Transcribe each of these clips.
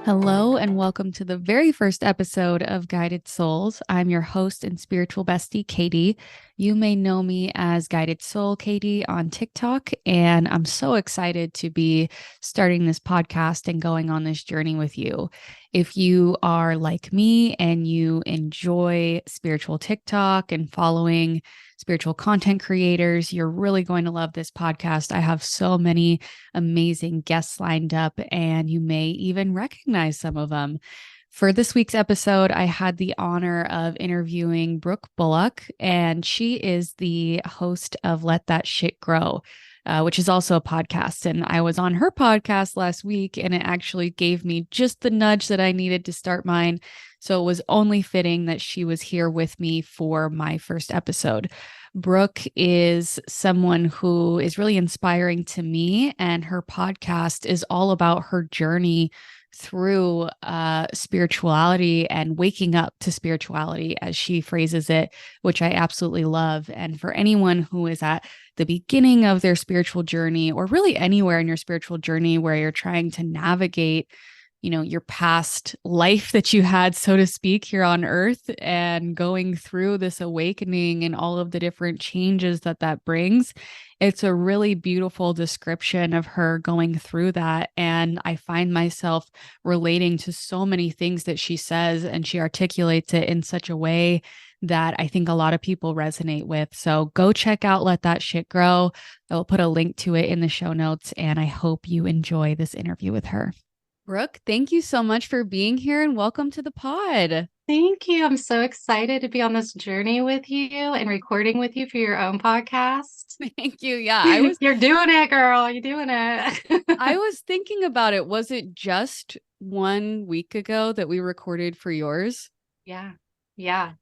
Hello, and welcome to the very first episode of Guided Souls. I'm your host and spiritual bestie, Katie. You may know me as Guided Soul Katie on TikTok, and I'm so excited to be starting this podcast and going on this journey with you. If you are like me and you enjoy spiritual TikTok and following spiritual content creators, you're really going to love this podcast. I have so many amazing guests lined up, and you may even recognize some of them. For this week's episode, I had the honor of interviewing Brooke Bullock, and she is the host of Let That Shit Grow, which is also a podcast. And I was on her podcast last week, and it actually gave me just the nudge that I needed to start mine. So it was only fitting that she was here with me for my first episode. Brooke is someone who is really inspiring to me, and her podcast is all about her journey through spirituality and waking up to spirituality, as she phrases it, which I absolutely love. And for anyone who is at the beginning of their spiritual journey, or really anywhere in your spiritual journey where you're trying to navigate your past life that you had, so to speak, here on earth, and going through this awakening and all of the different changes that that brings. It's a really beautiful description of her going through that. And I find myself relating to so many things that she says, and she articulates it in such a way that I think a lot of people resonate with. So go check out Let That Shit Grow. I will put a link to it in the show notes, and I hope you enjoy this interview with her. Brooke, thank you so much for being here, and welcome to the pod. Thank you. I'm so excited to be on this journey with you and recording with you for your own podcast. Thank you. Yeah, I was You're doing it, girl. You're doing I it. was thinking about it. Was it just 1 week ago that we recorded for yours? Yeah. Yeah.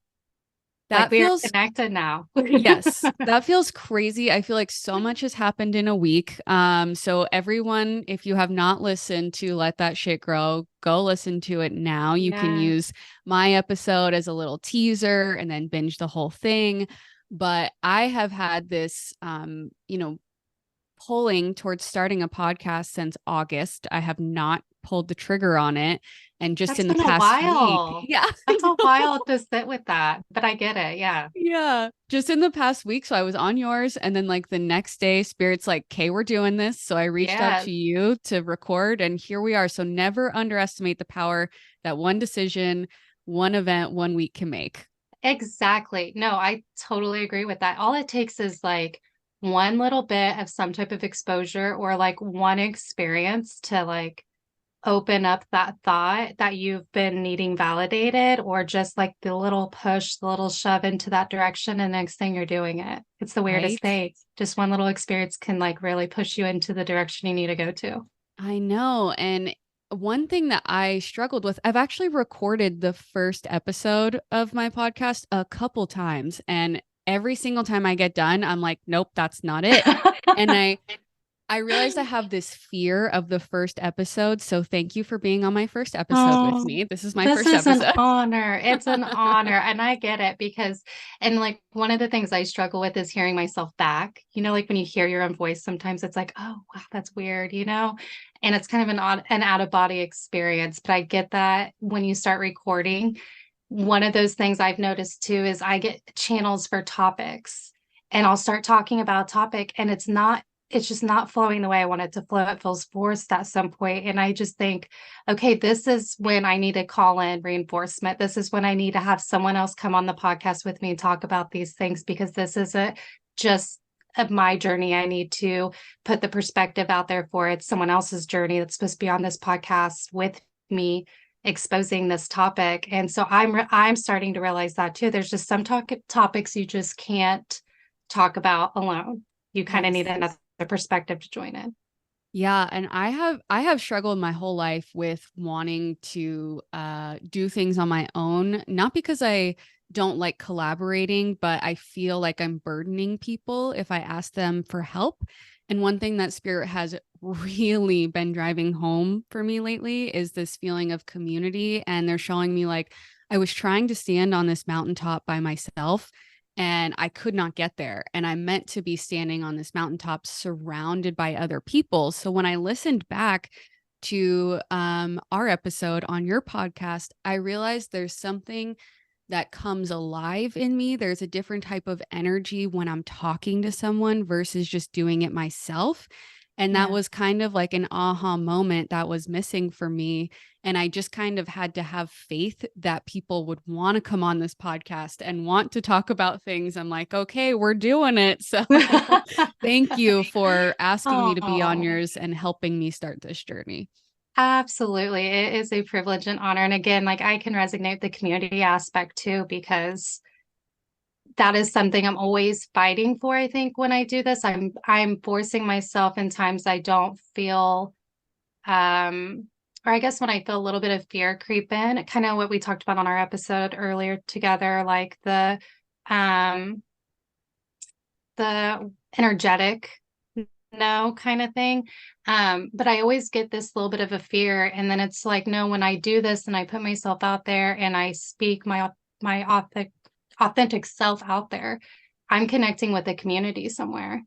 Like That we are feels connected now. Yes, that feels crazy. I feel like so much has happened in a week. So everyone, if you have not listened to Let That Shit Grow, go listen to it now. You can Yeah. use my episode as a little teaser and then binge the whole thing. But I have had this, pulling towards starting a podcast since August. I have not pulled the trigger on it. And just That's in the been a past week, while. yeah, I That's a know. while to sit with that, but I get it. Yeah. Yeah, just in the past week. So I was on yours, and then like the next day, Spirit's like, "Okay, we're doing this." So I reached out Yeah. to you to record, and here we are. So never underestimate the power that one decision, one event, 1 week can make. Exactly. No, I totally agree with that. All it takes is like one little bit of some type of exposure or like one experience to like open up that thought that you've been needing validated, or just like the little push, the little shove into that direction, and next thing you're doing it. It's the weirdest Right? thing. Just one little experience can like really push you into the direction you need to go to. I know. And one thing that I struggled with, I've actually recorded the first episode of my podcast a couple times, and every single time I get done, I'm like, nope, that's not it. And I realized I have this fear of the first episode. So thank you for being on my first episode with Oh, me. This is my this first is an episode. honor. It's an honor. And I get it because, and like one of the things I struggle with is hearing myself back. Like when you hear your own voice, sometimes it's like, oh, wow, that's weird. And it's kind of an out of body experience. But I get that when you start recording, one of those things I've noticed too is I get channels for topics, and I'll start talking about a topic, and it's just not flowing the way I want it to flow. It feels forced at some point. And I just think, okay, this is when I need to call in reinforcement. This is when I need to have someone else come on the podcast with me and talk about these things, because this isn't just of my journey. I need to put the perspective out there for it. It's someone else's journey that's supposed to be on this podcast with me exposing this topic. And so I'm starting to realize that too. There's just some topics you just can't talk about alone. You kind of need Yes. another perspective to join in. Yeah, and I have struggled my whole life with wanting to do things on my own, not because I don't like collaborating, but I feel like I'm burdening people if I ask them for help. And one thing that Spirit has really been driving home for me lately is this feeling of community. And they're showing me like I was trying to stand on this mountaintop by myself, and I could not get there. And I meant to be standing on this mountaintop surrounded by other people. So when I listened back, to our episode on your podcast, I realized there's something that comes alive in me. There's a different type of energy when I'm talking to someone versus just doing it myself. And that Yeah. was kind of like an aha moment that was missing for me. And I just kind of had to have faith that people would want to come on this podcast and want to talk about things. I'm like, okay, we're doing it. So thank you for asking me to be on Oh, yours and helping me start this journey. absolutely. It is a privilege and honor. And again, like I can resonate with the community aspect too, because that is something I'm always fighting for. I think when I do this, I'm forcing myself in times I don't feel or I guess when I feel a little bit of fear creep in, kind of what we talked about on our episode earlier together, like um the energetic no kind of thing. But I always get this little bit of a fear. And then it's like, no, when I do this and I put myself out there and I speak my authentic self out there, I'm connecting with a community somewhere.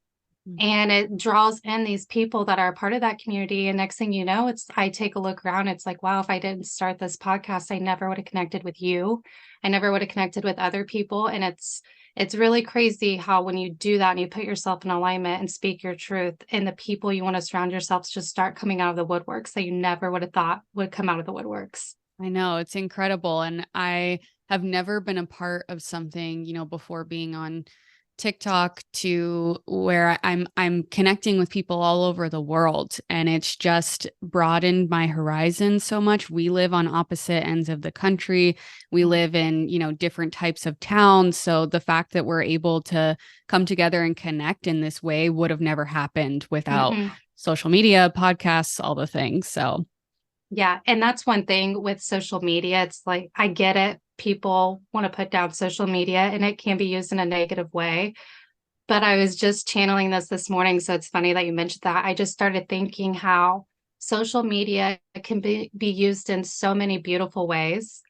And it draws in these people that are a part of that community. And next thing you know, I take a look around. It's like, wow, if I didn't start this podcast, I never would have connected with you. I never would have connected with other people. And it's really crazy how when you do that and you put yourself in alignment and speak your truth, and the people you want to surround yourselves just start coming out of the woodworks that you never would have thought would come out of the woodworks. I know it's incredible. And I have never been a part of something, before being on TikTok to where I'm connecting with people all over the world, and it's just broadened my horizon so much. We live on opposite ends of the country. We live in, different types of towns. So the fact that we're able to come together and connect in this way would have never happened without Mm-mm. social media, podcasts, all the things. So Yeah. And that's one thing with social media. It's like, I get it. People want to put down social media and it can be used in a negative way. But I was just channeling this morning. So it's funny that you mentioned that. I just started thinking how social media can be used in so many beautiful ways.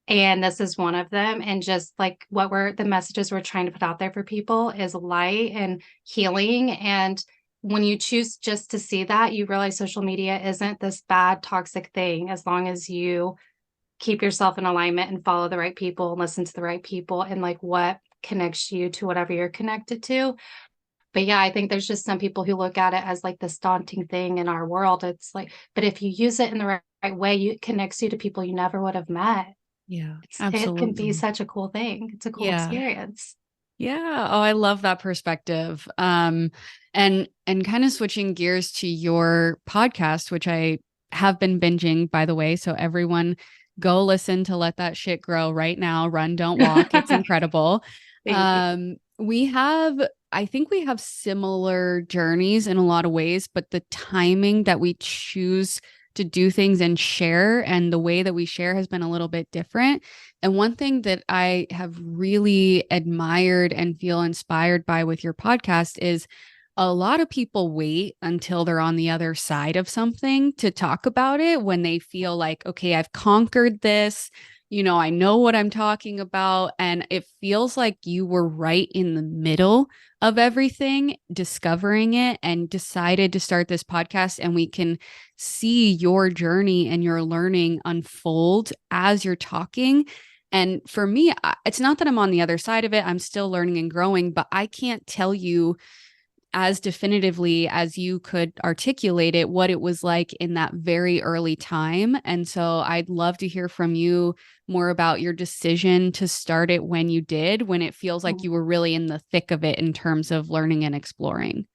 And this is one of them. And just like the messages we're trying to put out there for people is light and healing. And when you choose just to see that, you realize social media isn't this bad, toxic thing as long as you keep yourself in alignment and follow the right people and listen to the right people and like what connects you to whatever you're connected to. But yeah, I think there's just some people who look at it as like this daunting thing in our world. It's like, but if you use it in the right way, it connects you to people you never would have met. yeah, It can be absolutely. such a cool thing. It's a cool Yeah. experience. Yeah. Oh, I love that perspective. And kind of switching gears to your podcast, which I have been binging, by the way. So everyone go listen to Let That Shit Grow right now. Run, don't walk. It's incredible. Thank you. I think we have similar journeys in a lot of ways, but the timing that we choose to do things and share and the way that we share has been a little bit different. And one thing that I have really admired and feel inspired by with your podcast is a lot of people wait until they're on the other side of something to talk about it when they feel like, okay, I've conquered this. I know what I'm talking about. And it feels like you were right in the middle of everything, discovering it, and decided to start this podcast. And we can see your journey and your learning unfold as you're talking. And for me, it's not that I'm on the other side of it. I'm still learning and growing, but I can't tell you as definitively as you could articulate it, what it was like in that very early time. And so I'd love to hear from you more about your decision to start it when you did, when it feels like you were really in the thick of it in terms of learning and exploring.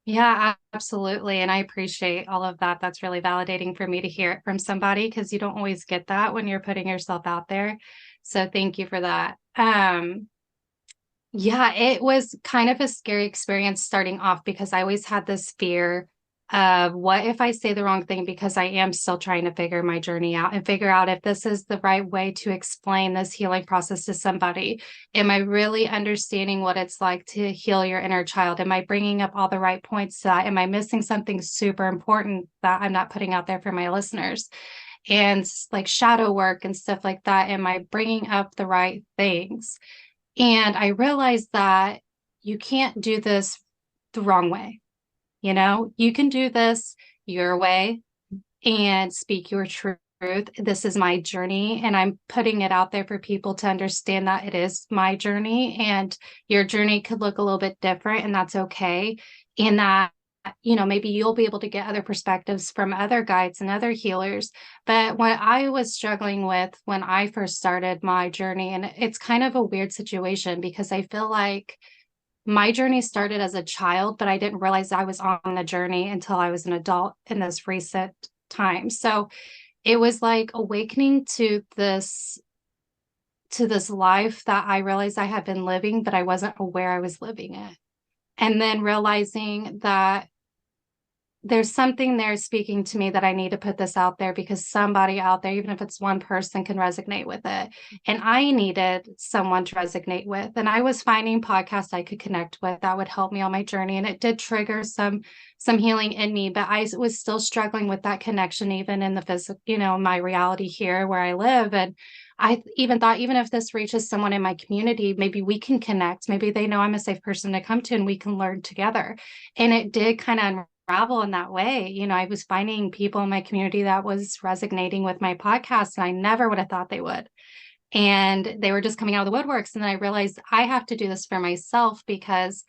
Yeah, absolutely. And I appreciate all of that. That's really validating for me to hear it from somebody because you don't always get that when you're putting yourself out there. So thank you for that. Yeah, it was kind of a scary experience starting off because I always had this fear of what if I say the wrong thing because I am still trying to figure my journey out and figure out if this is the right way to explain this healing process to somebody. Am I really understanding what it's like to heal your inner child? Am I bringing up all the right points to that? Am I missing something super important that I'm not putting out there for my listeners? And like shadow work and stuff like that. Am I bringing up the right things? And I realized that you can't do this the wrong way. You can do this your way and speak your truth. This is my journey, and I'm putting it out there for people to understand that it is my journey, and your journey could look a little bit different, and that's okay. And that, maybe you'll be able to get other perspectives from other guides and other healers. But what I was struggling with when I first started my journey, and it's kind of a weird situation because I feel like my journey started as a child, but I didn't realize I was on the journey until I was an adult in this recent time. So it was like awakening to this life that I realized I had been living, but I wasn't aware I was living it. And then realizing that there's something there speaking to me that I need to put this out there because somebody out there, even if it's one person, can resonate with it. And I needed someone to resonate with. And I was finding podcasts I could connect with that would help me on my journey. And it did trigger some healing in me, but I was still struggling with that connection, even in the physical, my reality here where I live. And I even thought, even if this reaches someone in my community, maybe we can connect. Maybe they know I'm a safe person to come to and we can learn together. And it did kind of unravel in that way. I was finding people in my community that was resonating with my podcast, and I never would have thought they would. And they were just coming out of the woodworks. And then I realized I have to do this for myself because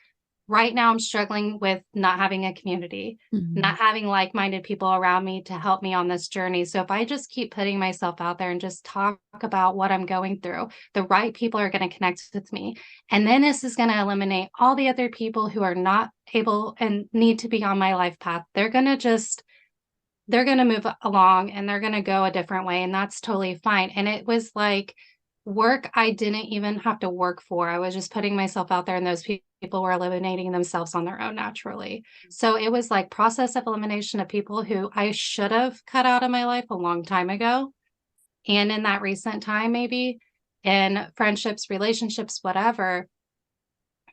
right now I'm struggling with not having a community, not having like-minded people around me to help me on this journey. So if I just keep putting myself out there and just talk about what I'm going through, the right people are going to connect with me. And then this is going to eliminate all the other people who are not able and need to be on my life path. They're going to move along and they're going to go a different way. And that's totally fine. And it was like work I didn't even have to work for. I was just putting myself out there, and those people were eliminating themselves on their own naturally. So it was like process of elimination of people who I should have cut out of my life a long time ago. And in that recent time, maybe in friendships, relationships, whatever,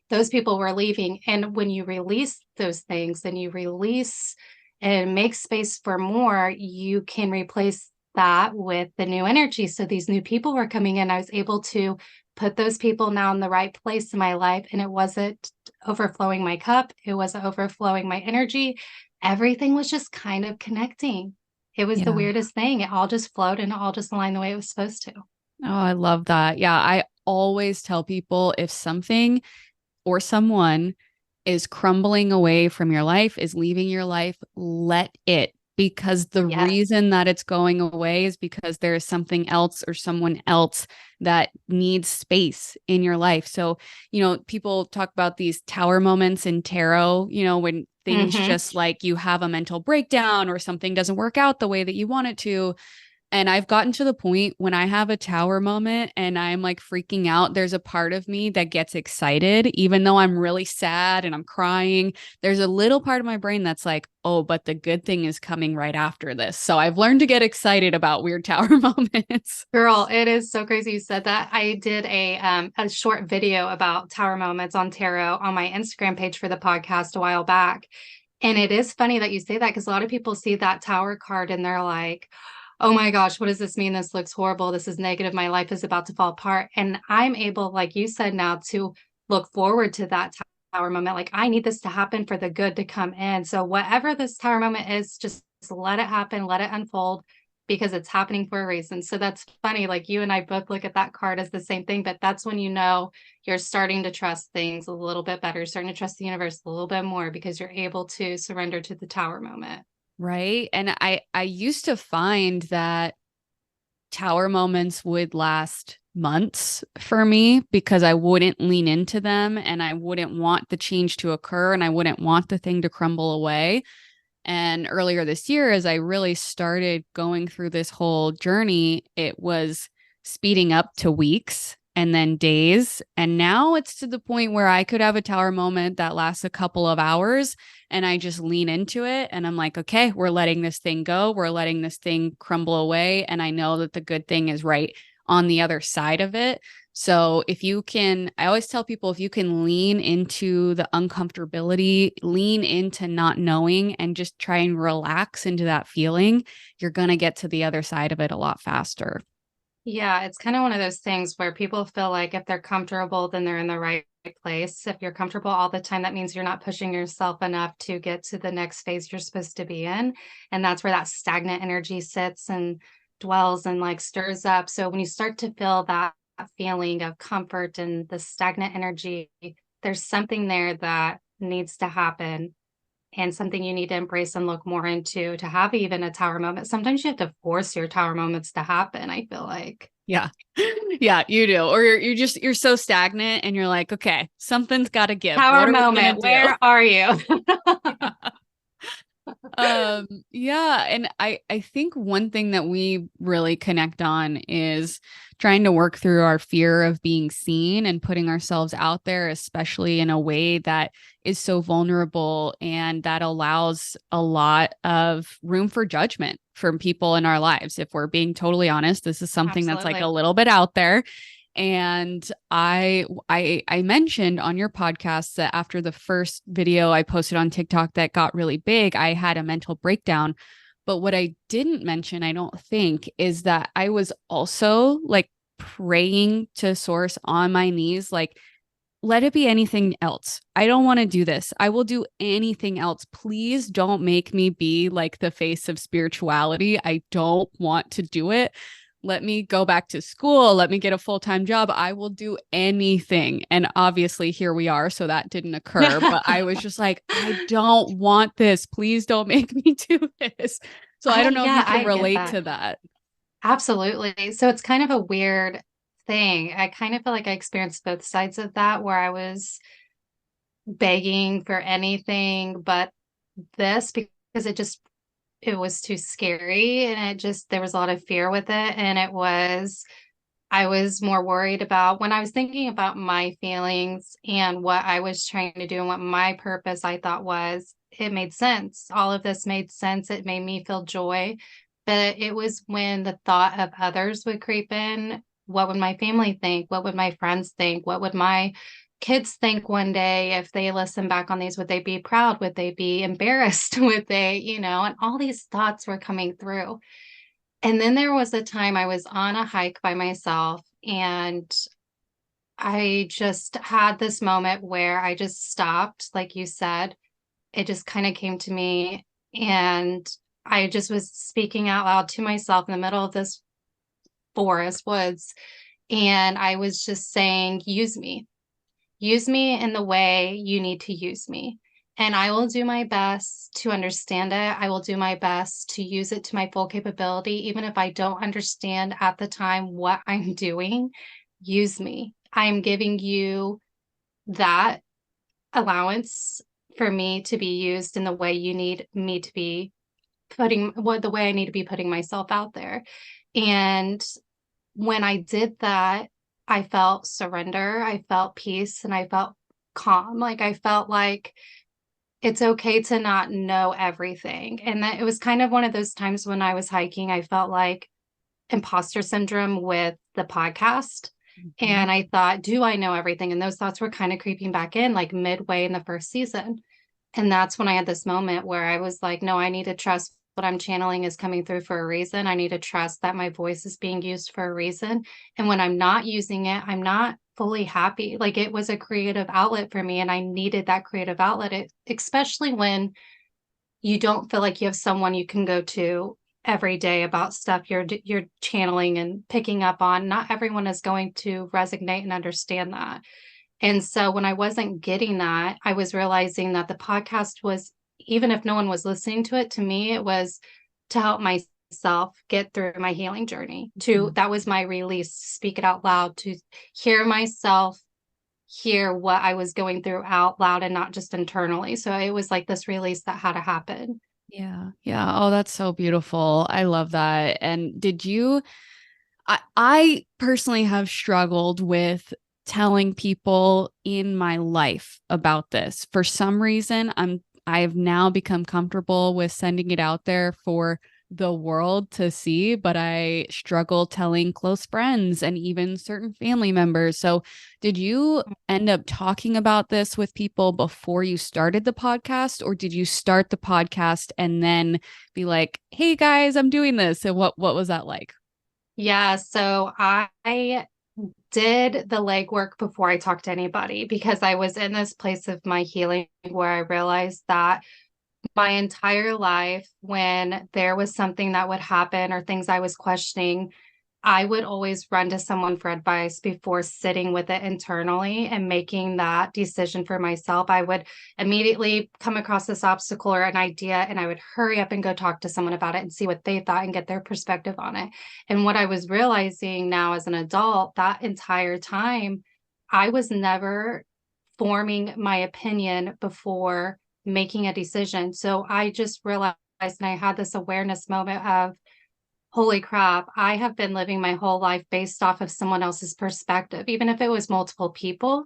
those people were leaving. And when you release those things and you release and make space for more, you can replace that with the new energy. So these new people were coming in. I was able to put those people now in the right place in my life. And it wasn't overflowing my cup. It wasn't overflowing my energy. Everything was just kind of connecting. It was the Yeah. weirdest thing. It all just flowed and it all just aligned the way it was supposed to. Oh, I love that. Yeah. I always tell people if something or someone is crumbling away from your life, is leaving your life, let it. Because the Yes. reason that it's going away is because there is something else or someone else that needs space in your life. So, people talk about these tower moments in tarot, when things Mm-hmm. just like you have a mental breakdown or something doesn't work out the way that you want it to. And I've gotten to the point when I have a tower moment and I'm like freaking out, there's a part of me that gets excited, even though I'm really sad and I'm crying. There's a little part of my brain that's like, oh, but the good thing is coming right after this. So I've learned to get excited about weird tower moments. Girl, it is so crazy you said that. I did a short video about tower moments on tarot on my Instagram page for the podcast a while back. And it is funny that you say that because a lot of people see that tower card and they're like, oh my gosh, what does this mean? This looks horrible. This is negative. My life is about to fall apart. And I'm able, like you said, now to look forward to that tower moment. Like, I need this to happen for the good to come in. So, whatever this tower moment is, just let it happen, let it unfold because it's happening for a reason. So, that's funny. Like, you and I both look at that card as the same thing, but that's when you're starting to trust things a little bit better, starting to trust the universe a little bit more because you're able to surrender to the tower moment. Right. And I used to find that tower moments would last months for me because I wouldn't lean into them and I wouldn't want the change to occur and I wouldn't want the thing to crumble away. And earlier this year, as I really started going through this whole journey, it was speeding up to weeks and then days. And now it's to the point where I could have a tower moment that lasts a couple of hours and I just lean into it. And I'm like, okay, we're letting this thing go. We're letting this thing crumble away. And I know that the good thing is right on the other side of it. So if you can, I always tell people if you can lean into the uncomfortability, lean into not knowing and just try and relax into that feeling, you're going to get to the other side of it a lot faster. Yeah, it's kind of one of those things where people feel like if they're comfortable, then they're in the right place. If you're comfortable all the time, that means you're not pushing yourself enough to get to the next phase you're supposed to be in. And that's where that stagnant energy sits and dwells and like stirs up. So when you start to feel that feeling of comfort and the stagnant energy, there's something there that needs to happen and something you need to embrace and look more into to have even a tower moment. Sometimes you have to force your tower moments to happen, I feel like. Yeah. Yeah, you do. Or you're so stagnant and you're like, okay, something's got to give. Tower What are we going to moment, do? where are you? Yeah. Yeah, and I think one thing that we really connect on is trying to work through our fear of being seen and putting ourselves out there, especially in a way that is so vulnerable and that allows a lot of room for judgment from people in our lives. If we're being totally honest, this is something that's like a Absolutely. little bit out there. And I mentioned on your podcast that after the first video I posted on TikTok that got really big, I had a mental breakdown. But what I didn't mention, I don't think, is that I was also like praying to source on my knees, like, let it be anything else. I don't want to do this. I will do anything else. Please don't make me be like the face of spirituality. I don't want to do it. Let me go back to school. Let me get a full-time job. I will do anything. And obviously, here we are. So that didn't occur. But I was just like, I don't want this. Please don't make me do this. So I don't know if Yeah, you can I get relate that. to that. Absolutely. So it's kind of a weird thing. I kind of feel like I experienced both sides of that where I was begging for anything but this because it was too scary and there was a lot of fear with it and I was more worried about when I was thinking about my feelings and what I was trying to do and what my purpose I thought was, it made sense. All of this made sense. It made me feel joy. But it was when the thought of others would creep in. What would my family think? What would my friends think? What would my kids think one day if they listen back on these? Would they be proud? Would they be embarrassed? Would they, and all these thoughts were coming through. And then there was a time I was on a hike by myself and I just had this moment where I just stopped, like you said. It just kind of came to me and I just was speaking out loud to myself in the middle of this forest woods. And I was just saying, use me in the way you need to use me. And I will do my best to understand it. I will do my best to use it to my full capability, even if I don't understand at the time what I'm doing. Use me. I am giving you that allowance for me to be used in the way you need me to be the way I need to be putting myself out there. And when I did that, I felt surrender, I felt peace, and I felt calm. Like I felt like it's okay to not know everything. And that it was kind of one of those times when I was hiking, I felt like imposter syndrome with the podcast. Mhm. And I thought, do I know everything? And those thoughts were kind of creeping back in like midway in the first season. And that's when I had this moment where I was like, no, I need to trust what I'm channeling is coming through for a reason. I need to trust that my voice is being used for a reason. And when I'm not using it, I'm not fully happy. Like it was a creative outlet for me, and I needed that creative outlet, especially when you don't feel like you have someone you can go to every day about stuff you're channeling and picking up on. Not everyone is going to resonate and understand that. And so when I wasn't getting that, I was realizing that the podcast was, even if no one was listening to it, to me, it was to help myself get through my healing journey. That was my release, to speak it out loud, to hear myself hear what I was going through out loud and not just internally. So it was like this release that had to happen. Yeah. Yeah. Oh, that's so beautiful. I love that. And I personally have struggled with telling people in my life about this. For some reason, I've now become comfortable with sending it out there for the world to see, but I struggle telling close friends and even certain family members. So, did you end up talking about this with people before you started the podcast, or did you start the podcast and then be like, "Hey guys, I'm doing this." And what was that like? Yeah, so I did the legwork before I talked to anybody because I was in this place of my healing where I realized that my entire life, when there was something that would happen or things I was questioning, I would always run to someone for advice before sitting with it internally and making that decision for myself. I would immediately come across this obstacle or an idea, and I would hurry up and go talk to someone about it and see what they thought and get their perspective on it. And what I was realizing now as an adult, that entire time, I was never forming my opinion before making a decision. So I just realized, and I had this awareness moment of, holy crap, I have been living my whole life based off of someone else's perspective, even if it was multiple people,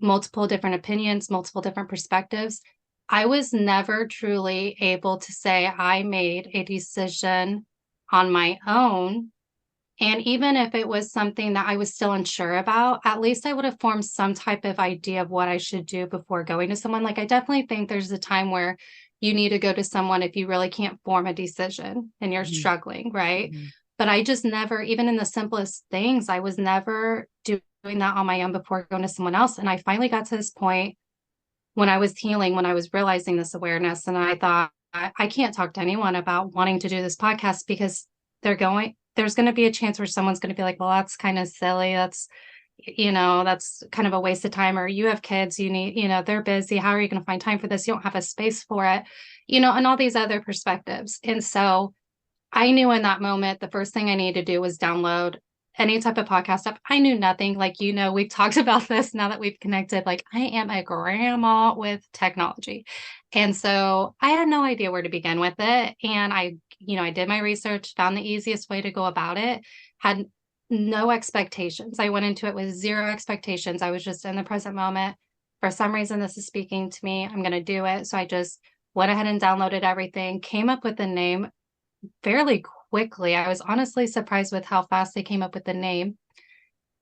multiple different opinions, multiple different perspectives. I was never truly able to say I made a decision on my own. And even if it was something that I was still unsure about, at least I would have formed some type of idea of what I should do before going to someone. Like, I definitely think there's a time where you need to go to someone if you really can't form a decision and you're Mhm. struggling, right? Mhm. But I just never, even in the simplest things, I was never doing that on my own before going to someone else. And I finally got to this point when I was healing, when I was realizing this awareness, and I thought, I can't talk to anyone about wanting to do this podcast because there's going to be a chance where someone's going to be like, well, that's kind of silly. That's kind of a waste of time. Or you have kids, they're busy. How are you going to find time for this? You don't have a space for it, and all these other perspectives. And so I knew in that moment, the first thing I needed to do was download any type of podcast app. I knew nothing. Like, we've talked about this now that we've connected. Like, I am a grandma with technology. And so I had no idea where to begin with it. And I did my research, found the easiest way to go about it, had no expectations. I went into it with zero expectations. I was just in the present moment. For some reason, this is speaking to me. I'm going to do it. So I just went ahead and downloaded everything, came up with a name fairly quickly. I was honestly surprised with how fast they came up with the name,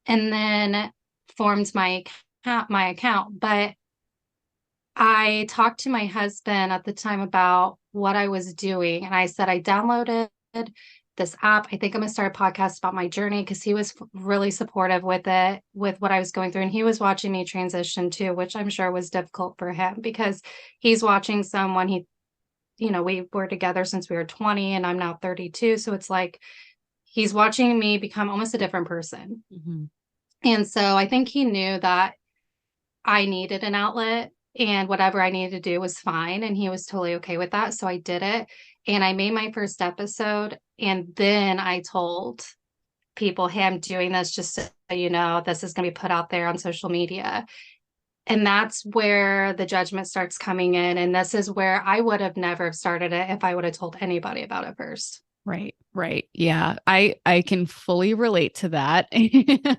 and then formed my account. But I talked to my husband at the time about what I was doing, and I said I downloaded this app. I think I'm going to start a podcast about my journey, because he was really supportive with it, with what I was going through. And he was watching me transition too, which I'm sure was difficult for him because he's watching someone we were together since we were 20 and I'm now 32. So it's like he's watching me become almost a different person. Mhm. And so I think he knew that I needed an outlet, and whatever I needed to do was fine. And he was totally okay with that. So I did it. And I made my first episode. And then I told people, hey, I'm doing this just so this is going to be put out there on social media. And that's where the judgment starts coming in. And this is where I would have never started it if I would have told anybody about it first. Right, right. Yeah. I can fully relate to that. And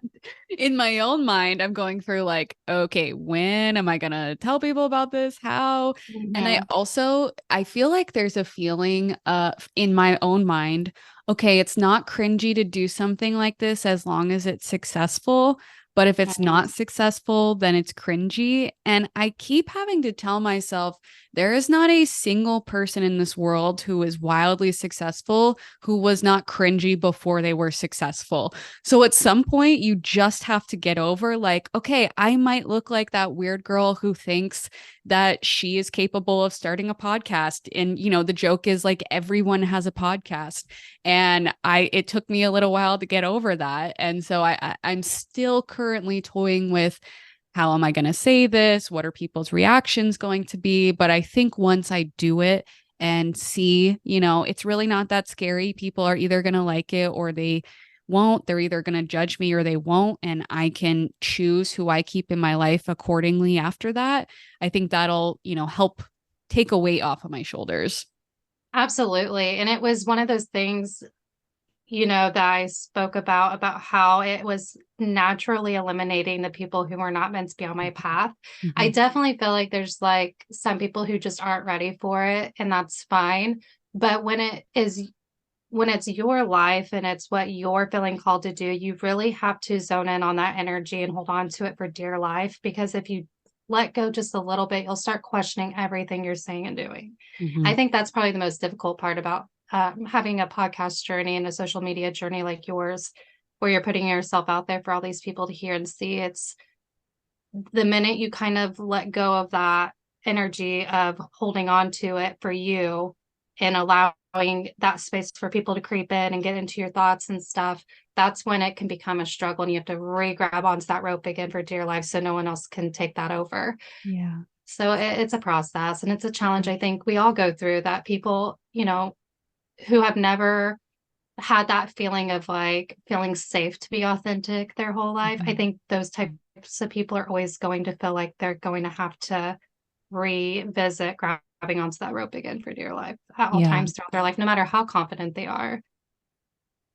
in my own mind, I'm going through like, okay, when am I gonna tell people about this? How? And Mhm. I feel like there's a feeling in my own mind, okay, it's not cringy to do something like this as long as it's successful. But if it's Mhm. not successful, then it's cringy. And I keep having to tell myself there is not a single person in this world who is wildly successful who was not cringy before they were successful. So at some point, you just have to get over, like, okay, I might look like that weird girl who thinks that she is capable of starting a podcast. And, the joke is like everyone has a podcast. And it took me a little while to get over that. And so I'm still currently toying with, how am I going to say this? What are people's reactions going to be? But I think once I do it and see, it's really not that scary. People are either going to like it or they won't. They're either going to judge me or they won't. And I can choose who I keep in my life accordingly after that. I think that'll, help take a weight off of my shoulders. Absolutely. And it was one of those things, that I spoke about how it was naturally eliminating the people who were not meant to be on my path. I Mhm. definitely feel like there's like some people who just aren't ready for it, and that's fine. But when it's your life and it's what you're feeling called to do, you really have to zone in on that energy and hold on to it for dear life. Because if you let go just a little bit, you'll start questioning everything you're saying and doing. I Mhm. think that's probably the most difficult part about having a podcast journey and a social media journey like yours, where you're putting yourself out there for all these people to hear and see. It's the minute you kind of let go of that energy of holding on to it for you and allowing that space for people to creep in and get into your thoughts and stuff, that's when it can become a struggle and you have to re-grab onto that rope again for dear life so no one else can take that over. Yeah. So it's a process and it's a challenge I think we all go through, that people, who have never had that feeling of like feeling safe to be authentic their whole life. I Mhm. think those types of people are always going to feel like they're going to have to revisit grabbing onto that rope again for dear life at all Yeah. times throughout their life, no matter how confident they are.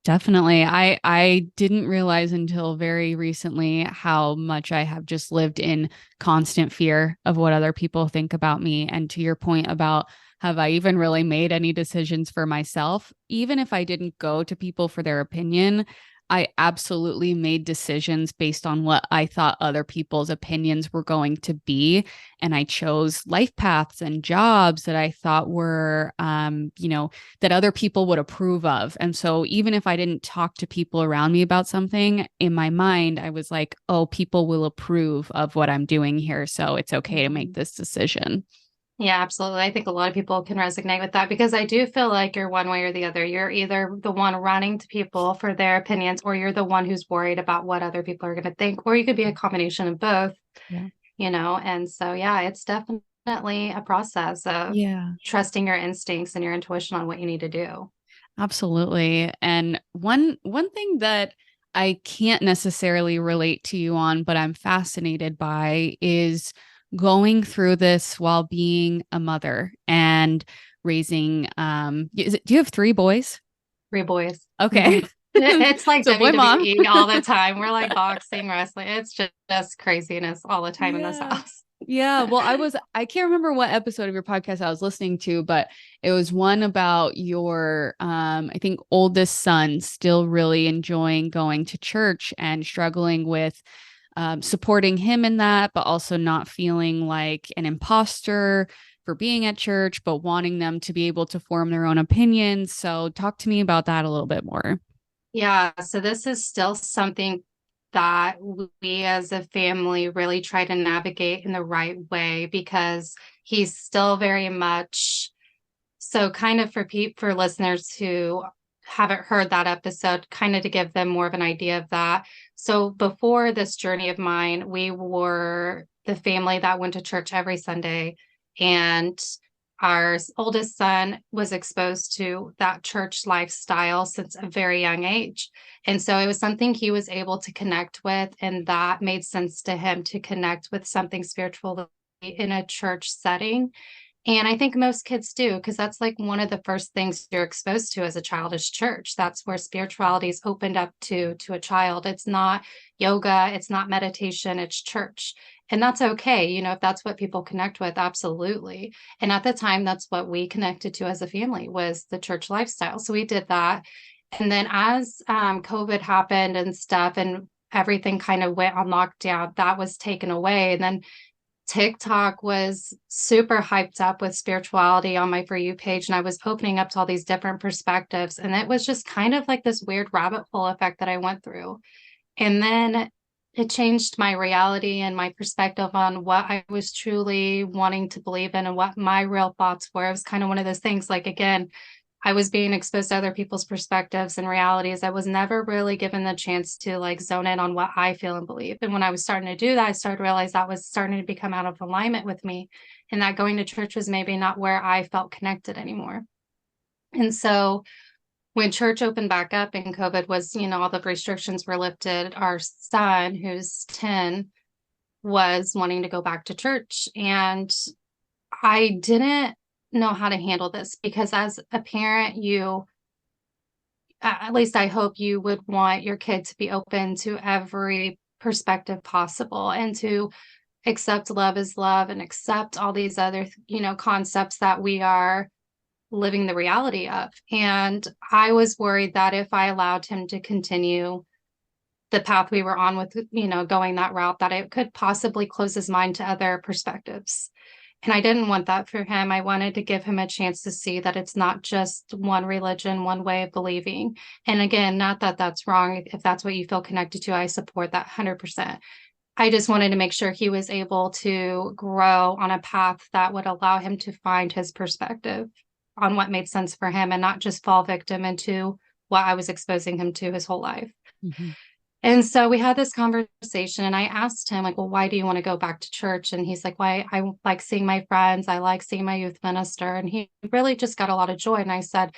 Definitely. I didn't realize until very recently how much I have just lived in constant fear of what other people think about me. And to your point about, have I even really made any decisions for myself? Even if I didn't go to people for their opinion, I absolutely made decisions based on what I thought other people's opinions were going to be. And I chose life paths and jobs that I thought were, that other people would approve of. And so even if I didn't talk to people around me about something, in my mind, I was like, oh, people will approve of what I'm doing here. So it's okay to make Mhm. this decision. Yeah, absolutely. I think a lot of people can resonate with that because I do feel like you're one way or the other. You're either the one running to people for their opinions, or you're the one who's worried about what other people are going to think, or you could be a combination of both, Yeah. and so, yeah, it's definitely a process of Yeah. trusting your instincts and your intuition on what you need to do. Absolutely. And one thing that I can't necessarily relate to you on, but I'm fascinated by is going through this while being a mother and raising do you have three boys? Three boys. Okay. Mhm. It's like So boy mom. WWE all the time. We're like boxing, wrestling. It's just craziness all the time in this Yeah. house. Yeah. Well, I can't remember what episode of your podcast I was listening to, but it was one about your, I think, oldest son still really enjoying going to church and struggling with supporting him in that, but also not feeling like an imposter for being at church, but wanting them to be able to form their own opinions. So, talk to me about that a little bit more. Yeah, so this is still something that we as a family really try to navigate in the right way because he's still very much so kind of for listeners who haven't heard that episode, kind of to give them more of an idea of that. So before this journey of mine, we were the family that went to church every Sunday, and our oldest son was exposed to that church lifestyle since a very young age. And so it was something he was able to connect with, and that made sense to him to connect with something spiritual in a church setting. And I think most kids do, because that's like one of the first things you're exposed to as a child is church. That's where spirituality is opened up to a child. It's not yoga, it's not meditation, it's church. And that's okay, if that's what people connect with, absolutely. And at the time, that's what we connected to as a family was the church lifestyle. So we did that. And then as COVID happened and stuff, and everything kind of went on lockdown, that was taken away. And then TikTok was super hyped up with spirituality on my For You page, and I was opening up to all these different perspectives. And it was just kind of like this weird rabbit hole effect that I went through. And then it changed my reality and my perspective on what I was truly wanting to believe in and what my real thoughts were. It was kind of one of those things like, again, I was being exposed to other people's perspectives and realities. I was never really given the chance to like zone in on what I feel and believe. And when I was starting to do that, I started to realize that was starting to become out of alignment with me, and that going to church was maybe not where I felt connected anymore. And so when church opened back up and COVID was, all the restrictions were lifted, our son, who's 10, was wanting to go back to church. And I didn't know how to handle this because as a parent, at least I hope you would want your kid to be open to every perspective possible and to accept love as love and accept all these other, concepts that we are living the reality of. And I was worried that if I allowed him to continue the path we were on with, going that route, that it could possibly close his mind to other perspectives. And I didn't want that for him. I wanted to give him a chance to see that it's not just one religion, one way of believing. And again, not that that's wrong. If that's what you feel connected to, I support that 100%. I just wanted to make sure he was able to grow on a path that would allow him to find his perspective on what made sense for him and not just fall victim into what I was exposing him to his whole life. Mm-hmm. And so we had this conversation and I asked him, like, well, why do you want to go back to church? And he's like, why I like seeing my friends. I like seeing my youth minister. And he really just got a lot of joy. And I said,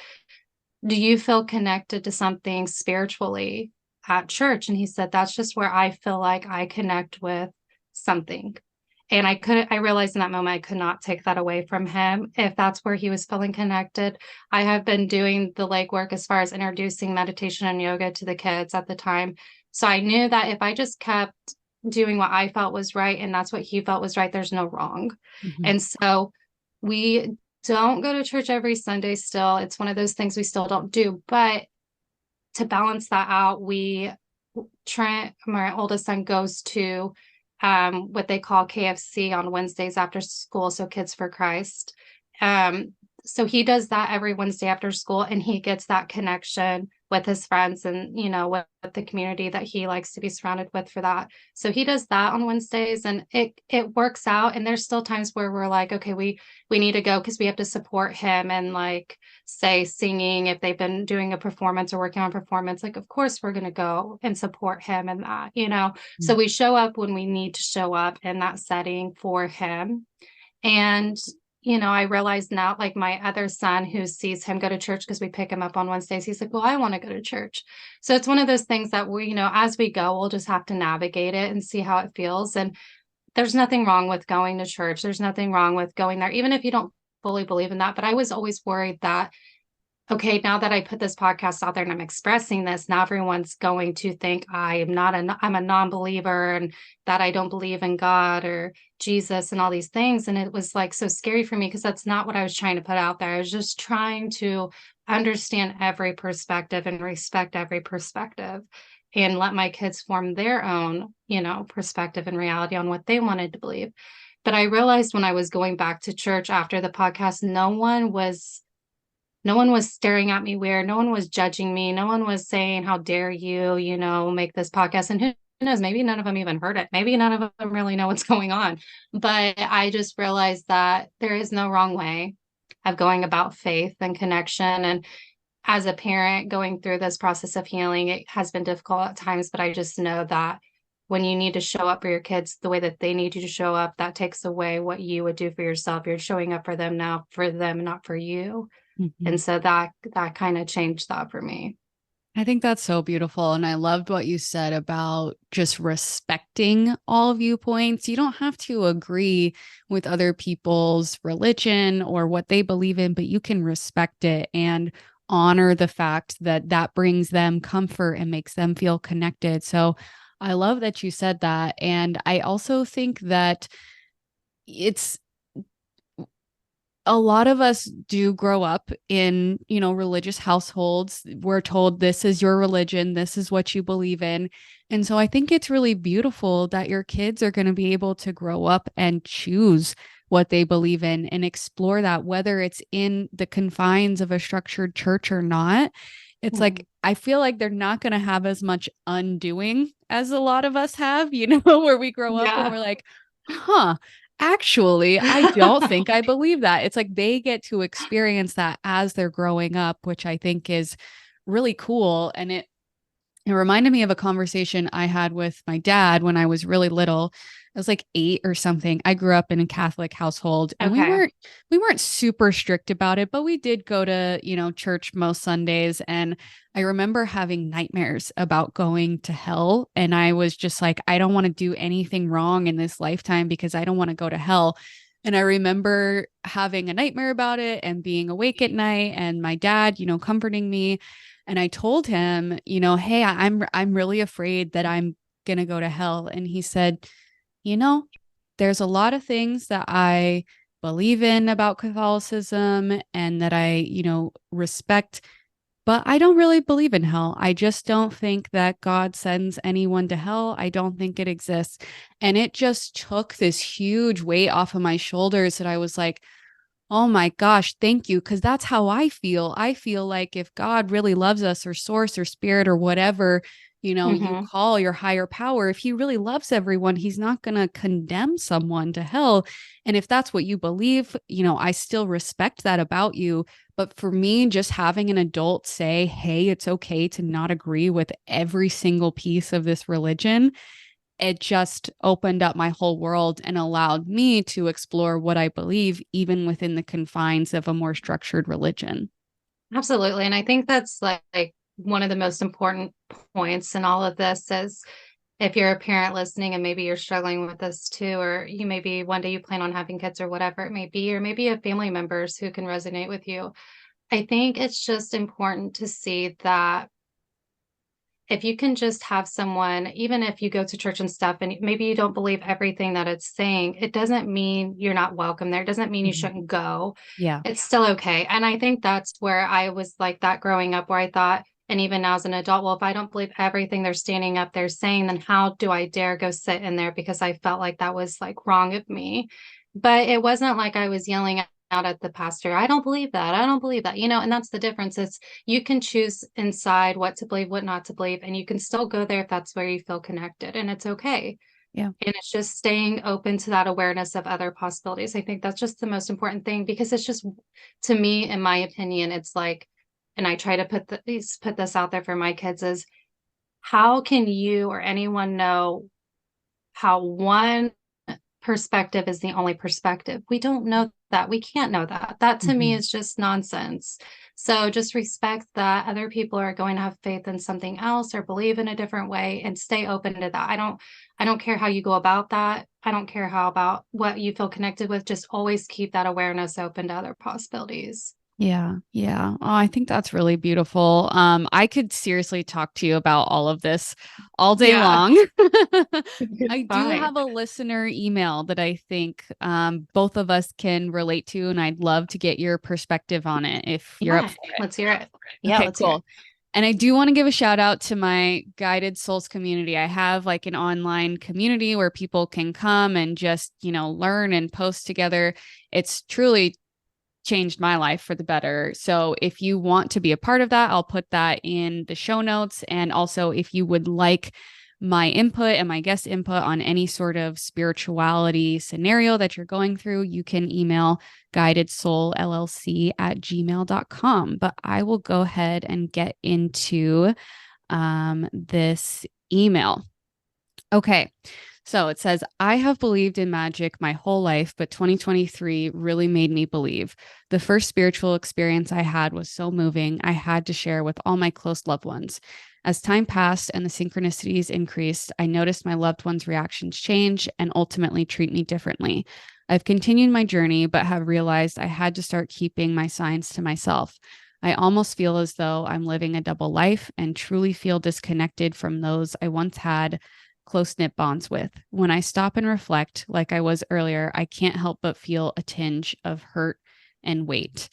do you feel connected to something spiritually at church? And he said, that's just where I feel like I connect with something. And I realized in that moment, I could not take that away from him. If that's where he was feeling connected, I have been doing the legwork as far as introducing meditation and yoga to the kids at the time. So I knew that if I just kept doing what I felt was right, and that's what he felt was right, there's no wrong. Mm-hmm. And so we don't go to church every Sunday still. It's one of those things we still don't do. But to balance that out, Trent, my oldest son, goes to what they call KFC on Wednesdays after school. So Kids for Christ. So he does that every Wednesday after school, and he gets that connection with his friends and, with the community that he likes to be surrounded with for that. So he does that on Wednesdays, and it works out. And there's still times where we're like, okay, we need to go because we have to support him and like say singing if they've been doing a performance or working on performance. Like, of course, we're going to go and support him in that. So we show up when we need to show up in that setting for him. And I realize now, like my other son who sees him go to church because we pick him up on Wednesdays, he's like, well, I want to go to church. So it's one of those things that we, as we go, we'll just have to navigate it and see how it feels. And there's nothing wrong with going to church. There's nothing wrong with going there, even if you don't fully believe in that. But I was always worried that, okay, now that I put this podcast out there and I'm expressing this, now everyone's going to think I'm a non-believer and that I don't believe in God or Jesus and all these things. And it was like so scary for me because that's not what I was trying to put out there. I was just trying to understand every perspective and respect every perspective and let my kids form their own, perspective and reality on what they wanted to believe. But I realized when I was going back to church after the podcast, no one was staring at me weird. No one was judging me. No one was saying, how dare you, make this podcast. And who knows, maybe none of them even heard it. Maybe none of them really know what's going on. But I just realized that there is no wrong way of going about faith and connection. And as a parent going through this process of healing, it has been difficult at times, but I just know that when you need to show up for your kids the way that they need you to show up, that takes away what you would do for yourself. You're showing up for them now, for them, not for you. Mm-hmm. And so that kind of changed that for me. I think that's so beautiful. And I loved what you said about just respecting all viewpoints. You don't have to agree with other people's religion or what they believe in, but you can respect it and honor the fact that that brings them comfort and makes them feel connected. So I love that you said that. And I also think that it's a lot of us do grow up in, religious households. We're told this is your religion, this is what you believe in. And so I think it's really beautiful that your kids are going to be able to grow up and choose what they believe in and explore that, whether it's in the confines of a structured church or not. It's like, I feel like they're not going to have as much undoing as a lot of us have, where we grow up and we're like, huh, actually, I don't think I believe that. It's like they get to experience that as they're growing up, which I think is really cool. And it reminded me of a conversation I had with my dad when I was really little. I was like 8 or something. I grew up in a Catholic household and Okay. we weren't super strict about it, but we did go to, church most Sundays. And I remember having nightmares about going to hell. And I was just like, I don't want to do anything wrong in this lifetime because I don't want to go to hell. And I remember having a nightmare about it and being awake at night and my dad, comforting me. And I told him, hey, I'm really afraid that I'm going to go to hell. And he said, there's a lot of things that I believe in about Catholicism and that I, respect But I don't really believe in hell. I just don't think that God sends anyone to hell. I don't think it exists. And it just took this huge weight off of my shoulders that I was like, oh my gosh, thank you. Because that's how I feel. I feel like if God really loves us, or source, or spirit, or whatever, you Hmm. call your higher power, if he really loves everyone, he's not going to condemn someone to hell. And if that's what you believe, I still respect that about you. But for me, just having an adult say, hey, it's okay to not agree with every single piece of this religion, it just opened up my whole world and allowed me to explore what I believe, even within the confines of a more structured religion. Absolutely. And I think that's like one of the most important points in all of this is if you're a parent listening and maybe you're struggling with this too, or you maybe one day you plan on having kids or whatever it may be, or maybe you have family members who can resonate with you. I think it's just important to see that if you can just have someone, even if you go to church and stuff, and maybe you don't believe everything that it's saying, it doesn't mean you're not welcome there. It doesn't mean you Mhm. shouldn't go. Yeah. It's still okay. And I think that's where I was like that growing up, where I thought, and even now as an adult, well, if I don't believe everything they're standing up there saying, then how do I dare go sit in there? Because I felt like that was like wrong of me. But it wasn't like I was yelling out at the pastor, I don't believe that. I don't believe that. And that's the difference. It's you can choose inside what to believe, what not to believe, and you can still go there if that's where you feel connected, and it's okay. Yeah. And it's just staying open to that awareness of other possibilities. I think that's just the most important thing because it's just, to me, in my opinion, it's like, and I try to put this out there for my kids is how can you or anyone know how one perspective is the only perspective? We don't know that. We can't know that. That to me Mhm. is just nonsense. So just respect that other people are going to have faith in something else or believe in a different way and stay open to that. I don't care how you go about that. I don't care how about what you feel connected with. Just always keep that awareness open to other possibilities. Yeah, yeah. Oh, I think that's really beautiful. I could seriously talk to you about all of this all day Yeah, long. it's I do fine. have a listener email that I think both of us can relate to, and I'd love to get your perspective on it if you're up Yeah, for it. let's hear it. Yeah, Okay, let's hear it. cool. And I do want to give a shout out to my Guided Souls community. I have like an online community where people can come and just, learn and post together. It's truly changed my life for the better. So if you want to be a part of that, I'll put that in the show notes. And also, if you would like my input and my guest input on any sort of spirituality scenario that you're going through, you can email guidedsoullllc@gmail.com. But I will go ahead and get into this email. Okay. So it says, I have believed in magic my whole life, but 2023 really made me believe. The first spiritual experience I had was so moving, I had to share with all my close loved ones. As time passed and the synchronicities increased, I noticed my loved ones' reactions change and ultimately treat me differently. I've continued my journey, but have realized I had to start keeping my signs to myself. I almost feel as though I'm living a double life and truly feel disconnected from those I once had close knit bonds with. When I stop and reflect, like I was earlier, I can't help but feel a tinge of hurt and weight.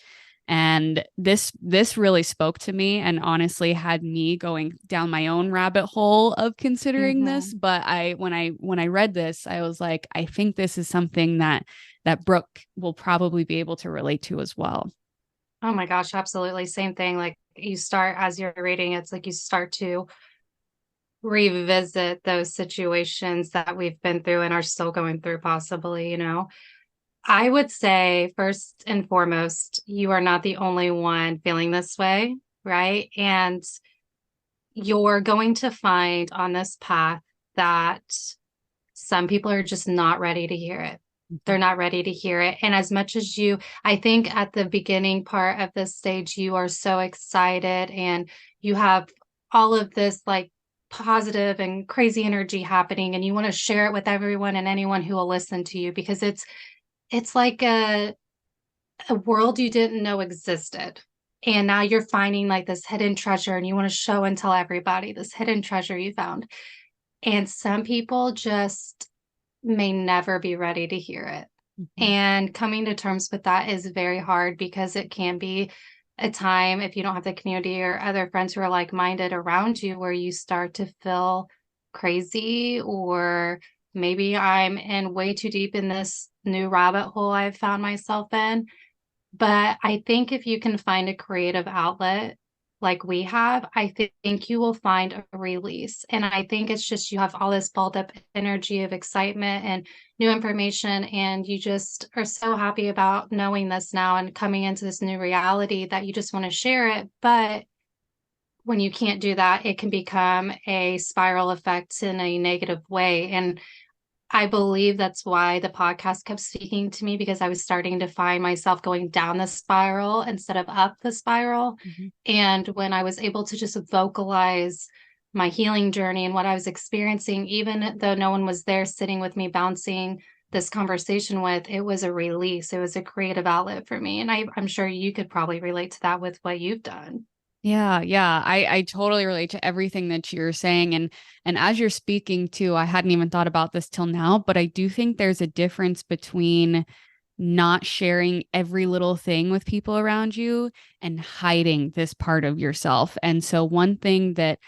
And this really spoke to me and honestly had me going down my own rabbit hole of considering this. Mhm. But when I read this, I was like, I think this is something that Brooke will probably be able to relate to as well. Oh my gosh, absolutely. Same thing. Like you start as you're reading, it's like you start to revisit those situations that we've been through and are still going through, possibly. I would say, first and foremost, you are not the only one feeling this way, right? And you're going to find on this path that some people are just not ready to hear it. They're not ready to hear it. And as much as I think at the beginning part of this stage, you are so excited and you have all of this like positive and crazy energy happening and you want to share it with everyone and anyone who will listen to you because it's like a world you didn't know existed. And now you're finding like this hidden treasure and you want to show and tell everybody this hidden treasure you found. And some people just may never be ready to hear it. Mhm. And coming to terms with that is very hard because it can be a time, if you don't have the community or other friends who are like-minded around you, where you start to feel crazy, or maybe I'm in way too deep in this new rabbit hole I've found myself in. But I think if you can find a creative outlet like we have, think you will find a release. And I think it's just you have all this built up energy of excitement and new information, and you just are so happy about knowing this now and coming into this new reality that you just want to share it. But when you can't do that, it can become a spiral effect in a negative way. And I believe that's why the podcast kept speaking to me, because I was starting to find myself going down the spiral instead of up the spiral. Mhm. And when I was able to just vocalize my healing journey and what I was experiencing, even though no one was there sitting with me, bouncing this conversation with, it was a release. It was a creative outlet for me. And I'm sure you could probably relate to that with what you've done. Yeah, yeah. I totally relate to everything that you're saying. And as you're speaking too, I hadn't even thought about this till now, but I do think there's a difference between not sharing every little thing with people around you and hiding this part of yourself. And so one thing that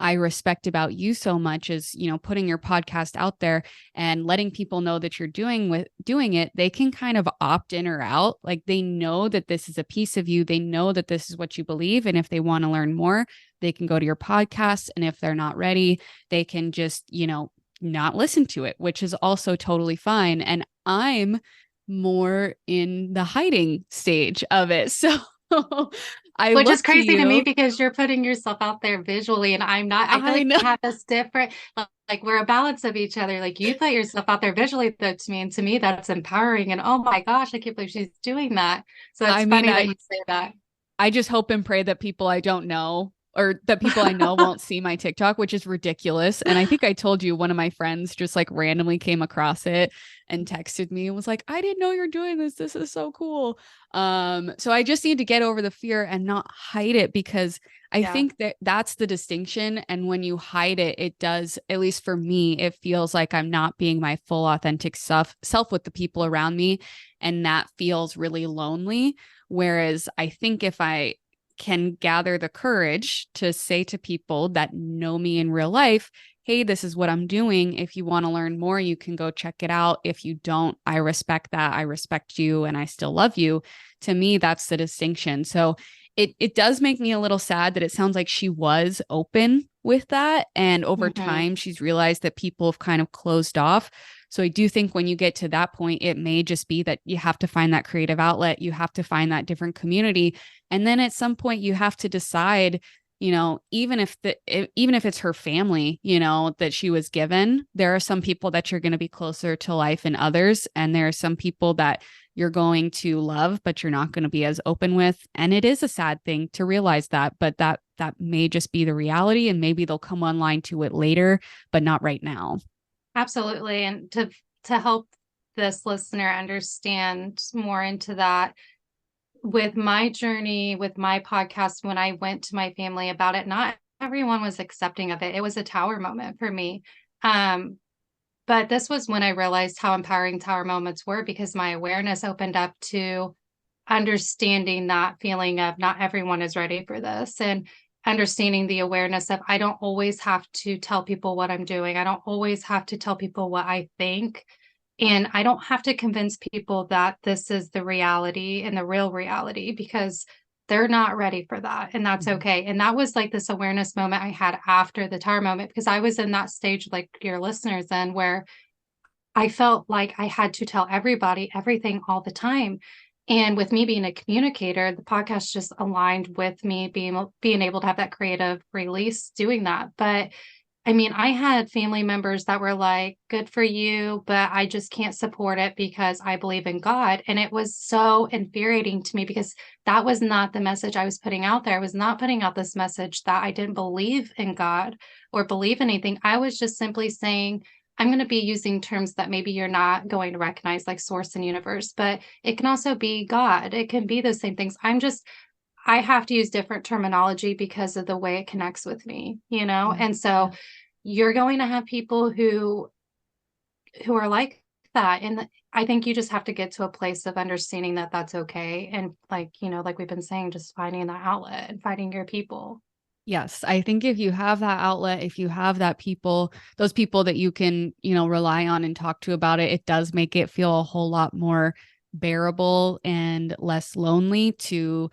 I respect about you so much is, putting your podcast out there and letting people know that you're doing it. They can kind of opt in or out. Like they know that this is a piece of you. They know that this is what you believe. And if they want to learn more, they can go to your podcast. And if they're not ready, they can just, not listen to it, which is also totally fine. And I'm more in the hiding stage of it. So I Which is look to crazy to me you. because you're putting yourself out there visually, and I'm not. I feel I like know. we have this different, like we're a balance of each other. Like you put yourself out there visually, though, to me, and to me, that's empowering. And oh my gosh, I can't believe she's doing that. So it's I mean, funny that I you say that. I just hope and pray that people I don't know or that people I know won't see my TikTok, which is ridiculous. And I think I told you one of my friends just like randomly came across it and texted me and was like, I didn't know you're doing this. This is so cool. So I just need to get over the fear and not hide it, because I Yeah. think that that's the distinction. And when you hide it, it does, at least for me, it feels like I'm not being my full authentic self with the people around me. And that feels really lonely. Whereas I think if I can gather the courage to say to people that know me in real life, hey, this is what I'm doing. If you want to learn more, you can go check it out. If you don't, I respect that. I respect you and I still love you. To me, that's the distinction. So it does make me a little sad that it sounds like she was open with that. And over Hmm. time, she's realized that people have kind of closed off. So I do think when you get to that point, it may just be that you have to find that creative outlet. You have to find that different community. And then at some point you have to decide, even if it's her family, that she was given, there are some people that you're going to be closer to life and others. And there are some people that you're going to love, but you're not going to be as open with. And it is a sad thing to realize that, but that may just be the reality. And maybe they'll come online to it later, but not right now. Absolutely. And to help this listener understand more into that, with my journey with my podcast, when I went to my family about it, not everyone was accepting of it. It was a tower moment for me. Um, but this was when I realized how empowering tower moments were, because my awareness opened up to understanding that feeling of not everyone is ready for this, and understanding the awareness of I don't always have to tell people what I'm doing. I don't always have to tell people what I think. And I don't have to convince people that this is the reality and the real reality, because they're not ready for that. And that's Mhm. okay. And that was like this awareness moment I had after the tower moment, because I was in that stage, like your listeners, in where I felt like I had to tell everybody everything all the time. And with me being a communicator, the podcast just aligned with me being able to have that creative release doing that. But I mean, I had family members that were like, good for you, but I just can't support it because I believe in God. And it was so infuriating to me, because that was not the message I was putting out there. I was not putting out this message that I didn't believe in God or believe anything. I was just simply saying, I'm going to be using terms that maybe you're not going to recognize, like source and universe, but it can also be God. It can be those same things. I have to use different terminology because of the way it connects with me, you know? Yeah. And Yeah. so you're going to have people who are like that. I think you just have to get to a place of understanding that that's okay. And like, like we've been saying, just finding that outlet and finding your people. Yes, I think if you have that outlet, if you have that people, those people that you can, rely on and talk to about it, it does make it feel a whole lot more bearable and less lonely to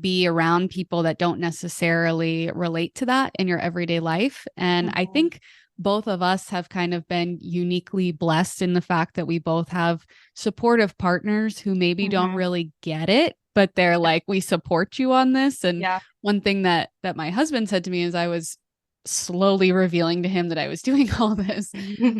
be around people that don't necessarily relate to that in your everyday life. And I Mhm. think both of us have kind of been uniquely blessed in the fact that we both have supportive partners who maybe don't Mhm. really get it, but they're like, we support you on this. And Yeah. one thing that my husband said to me as I was slowly revealing to him that I was doing all this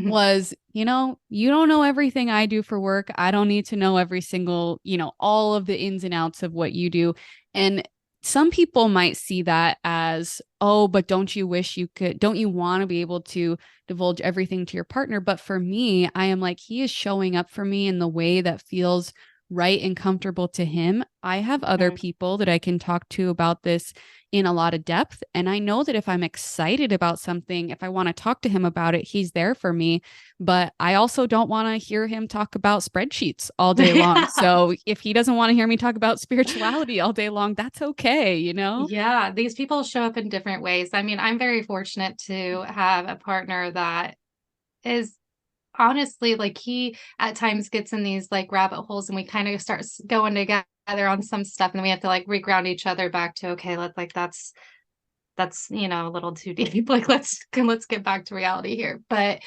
was, you don't know everything I do for work. I don't need to know every single, all of the ins and outs of what you do. And some people might see that as, oh, but don't you wish you could, don't you want to be able to divulge everything to your partner? But for me, I am like, he is showing up for me in the way that feels right and comfortable to him. I have other Mhm. people that I can talk to about this in a lot of depth. And I know that if I'm excited about something, if I want to talk to him about it, he's there for me. But I also don't want to hear him talk about spreadsheets all day long. Yeah. So if he doesn't want to hear me talk about spirituality all day long, that's okay, you know? Yeah, these people show up in different ways. I mean, I'm very fortunate to have a partner that is honestly like he at times gets in these like rabbit holes and we kind of start going together on some stuff and then we have to like reground each other back to okay, let's like that's a little too deep. Like let's get back to reality here. But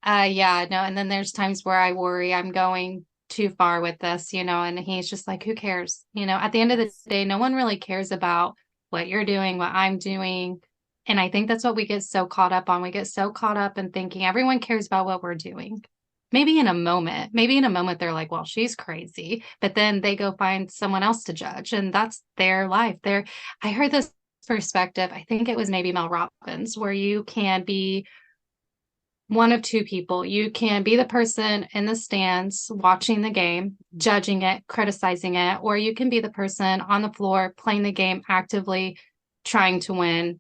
yeah, no, and then there's times where I worry I'm going too far with this, and he's just like, who cares? At the end of the Yes. day, no one really cares about what you're doing, what I'm doing. And I think that's what we get so caught up on. We get so caught up in thinking everyone cares about what we're doing. Maybe in a moment, they're like, well, she's crazy. But then they go find someone else to judge, and that's their life. I heard this perspective, I think it was maybe Mel Robbins, where you can be one of two people. You can be the person in the stands watching the game, judging it, criticizing it, or you can be the person on the floor playing the game actively, trying to win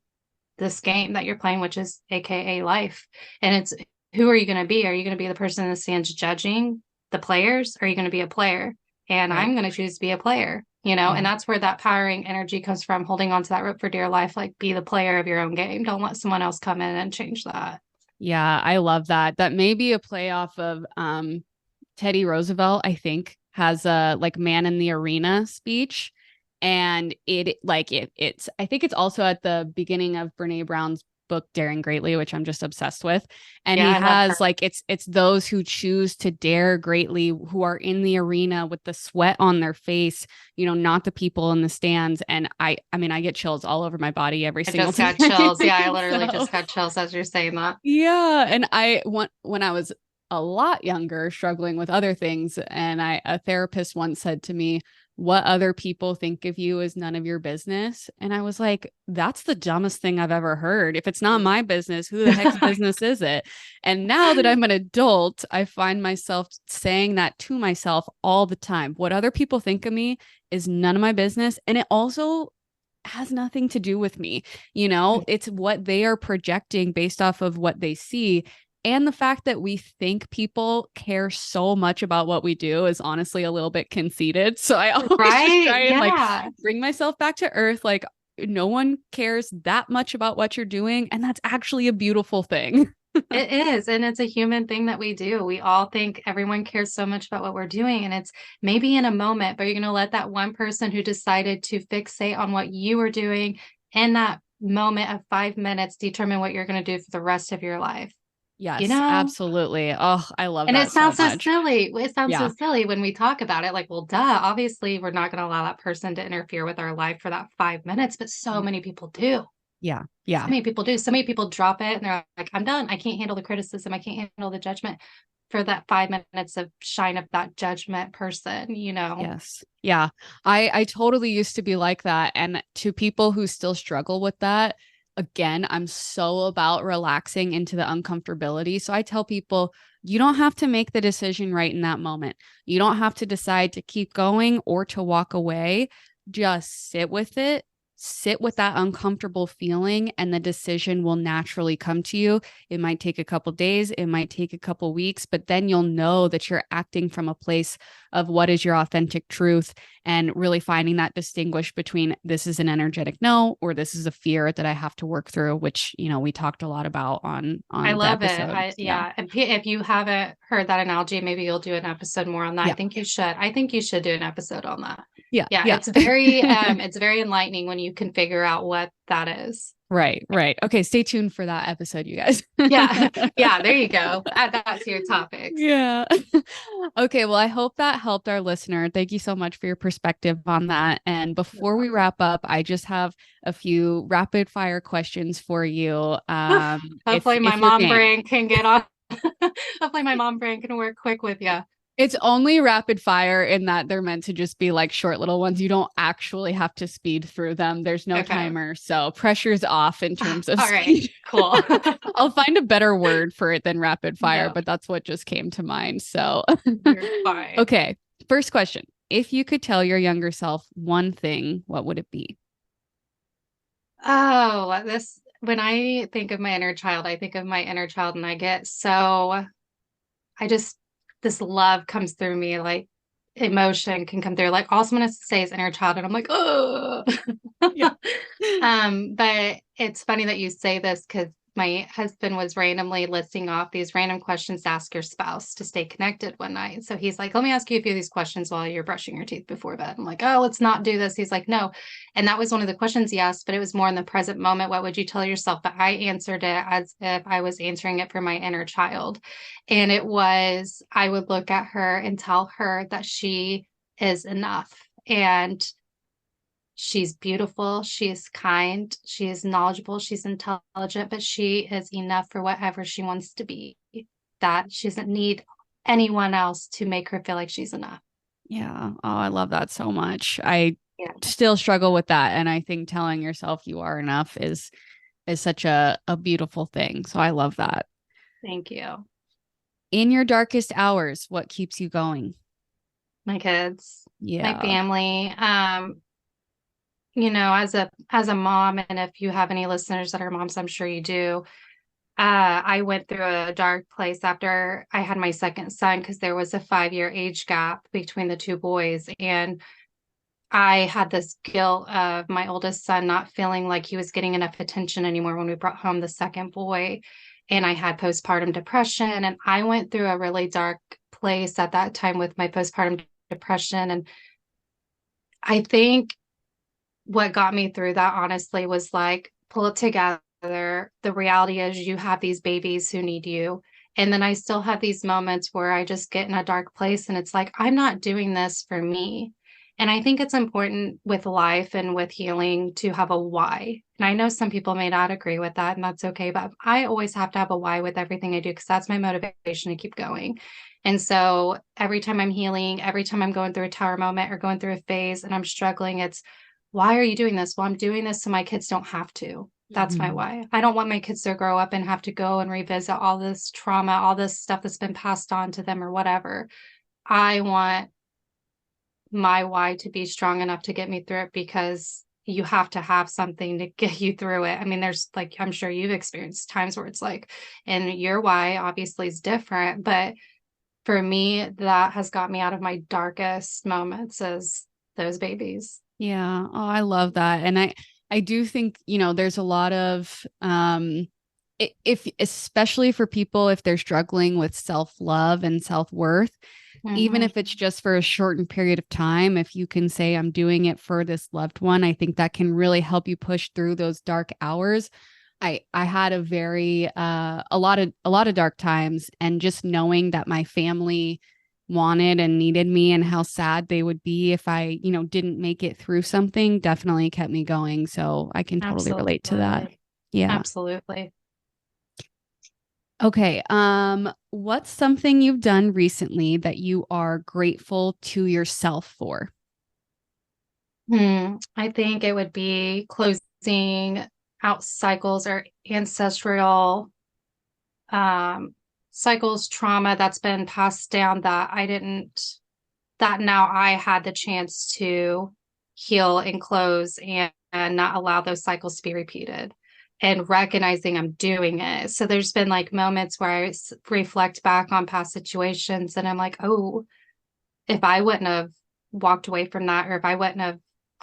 this game that you're playing, which is AKA life. And it's who are you going to be? Are you going to be the person in the stands judging the players? Or are you going to be a player? And Right. I'm going to choose to be a player, and Yeah. that's where that powering energy comes from, holding on to that rope for dear life. Like be the player of your own game. Don't let someone else come in and change that. Yeah, I love that. That may be a play off of Teddy Roosevelt, I think, has a like man in the arena speech. And it's I think it's also at the beginning of Brene Brown's book Daring Greatly, which I'm just obsessed with. And Yeah, he I love her. has like it's those who choose to dare greatly who are in the arena with the sweat on their face, not the people in the stands. And I mean I get chills all over my body every I single just time. got chills. Yeah, I literally So just got chills as you're saying that. yeah, and I want when I was a lot younger, struggling with other things, and a therapist once said to me, "What other people think of you is none of your business." And I was like, "That's the dumbest thing I've ever heard. If it's not my business, who the heck's business is it?" And now that I'm an adult, I find myself saying that to myself all the time. What other people think of me is none of my business, and it also has nothing to do with me. It's what they are projecting based off of what they see. And the fact that we think people care so much about what we do is honestly a little bit conceited. So I always just Right? try and like Yeah. bring myself back to earth. Like, no one cares that much about what you're doing. And that's actually a beautiful thing. It is, and it's a human thing that we do. We all think everyone cares so much about what we're doing, and it's maybe in a moment, but you're going to let that one person who decided to fixate on what you were doing in that moment of 5 minutes determine what you're going to do for the rest of your life, you Yes, know? absolutely. Oh, I love And it that so sounds so much. silly. It sounds so Yeah. silly when we talk about it. Like, well, duh, obviously, we're not going to allow that person to interfere with our life for that 5 minutes, but so many people do. Yeah. So Yeah. many people do. So many people drop it and they're like, I'm done. I can't handle the criticism. I can't handle the judgment for that 5 minutes of shine of that judgment person. Yes. Yeah. I totally used to be like that. And to people who still struggle with that, again, I'm so about relaxing into the uncomfortability. So I tell people, you don't have to make the decision right in that moment. You don't have to decide to keep going or to walk away. Just sit with it sit with that uncomfortable feeling and the decision will naturally come to you. It might take a couple days, it might take a couple weeks, but then you'll know that you're acting from a place of what is your authentic truth, and really finding that distinguish between this is an energetic no or this is a fear that I have to work through, which, we talked a lot about I on the love it. episode. Yeah. Yeah. If you haven't heard that analogy, maybe you'll do an episode more on that. I Yeah. think you should. I think you should do an episode on that. Yeah. Yeah, Yeah. it's very enlightening when you can figure out what that is. Right, right. Okay, stay tuned for that episode, you guys. Yeah. Yeah, there you go. Add that to your topics. Yeah. Okay, well, I hope that helped our listener. Thank you so much for your perspective on that. And before we wrap up, I just have a few rapid fire questions for you. Hopefully my If you're mom game. brain can get on. Hopefully my mom brain can work quick with you. It's only rapid fire in that they're meant to just be like short little ones. You don't actually have to speed through them. There's no Okay. timer. So pressure's off in terms of All speed. right. Cool. I'll find a better word for it than rapid fire, No, but that's what just came to mind. So, you're fine. okay. First question. If you could tell your younger self one thing, what would it be? Oh, when I think of my inner child, I think of my inner child and I get so, I just, this love comes through me, like emotion can come through. Like all someone has to say is inner child, and I'm like, oh. Yeah. But it's funny that you say this because my husband was randomly listing off these random questions to ask your spouse to stay connected one night. So he's like, let me ask you a few of these questions while you're brushing your teeth before bed. I'm like, oh, let's not do this. He's like, no. And that was one of the questions he asked, but it was more in the present moment. What would you tell yourself? But I answered it as if I was answering it for my inner child. And it was, I would look at her and tell her that she is enough. And she's beautiful, she is kind, she is knowledgeable, she's intelligent, but she is enough for whatever she wants to be. That she doesn't need anyone else to make her feel like she's enough. Yeah. Oh, I love that so much. I Yeah. still struggle with that. And I think telling yourself you are enough is such a beautiful thing. So I love that. Thank you. In your darkest hours, what keeps you going? My kids, my Yeah. family. As a mom, and if you have any listeners that are moms, I'm sure you do. I went through a dark place after I had my second son because there was a 5-year age gap between the two boys. And I had this guilt of my oldest son not feeling like he was getting enough attention anymore when we brought home the second boy. And I had postpartum depression. And I went through a really dark place at that time with my postpartum depression. And I think what got me through that, honestly, was like, pull it together. The reality is you have these babies who need you. And then I still have these moments where I just get in a dark place and it's like, I'm not doing this for me. And I think it's important with life and with healing to have a why. And I know some people may not agree with that, and that's okay. But I always have to have a why with everything I do because that's my motivation to keep going. And so every time I'm healing, every time I'm going through a tower moment or going through a phase and I'm struggling, it's, why are you doing this? Well, I'm doing this so my kids don't have to. That's my Mhm. why. I don't want my kids to grow up and have to go and revisit all this trauma, all this stuff that's been passed on to them or whatever. I want my why to be strong enough to get me through it because you have to have something to get you through it. I mean, there's like, I'm sure you've experienced times where it's like, and your why obviously is different, but for me, that has got me out of my darkest moments as those babies. Yeah. Oh, I love that. And I do think, there's a lot of if especially for people if they're struggling with self-love and self-worth, even Mhm. if it's just for a shortened period of time, if you can say I'm doing it for this loved one, I think that can really help you push through those dark hours. I had a very a lot of dark times, and just knowing that my family wanted and needed me and how sad they would be if I, didn't make it through something definitely kept me going. So I can totally relate to that. Absolutely. Yeah. Absolutely. Okay. What's something you've done recently that you are grateful to yourself for? I think it would be closing out cycles or ancestral cycles, trauma that's been passed down that I didn't, that now I had the chance to heal and close and not allow those cycles to be repeated and recognizing I'm doing it. So there's been like moments where I reflect back on past situations and I'm like, oh, if I wouldn't have walked away from that, or if I wouldn't have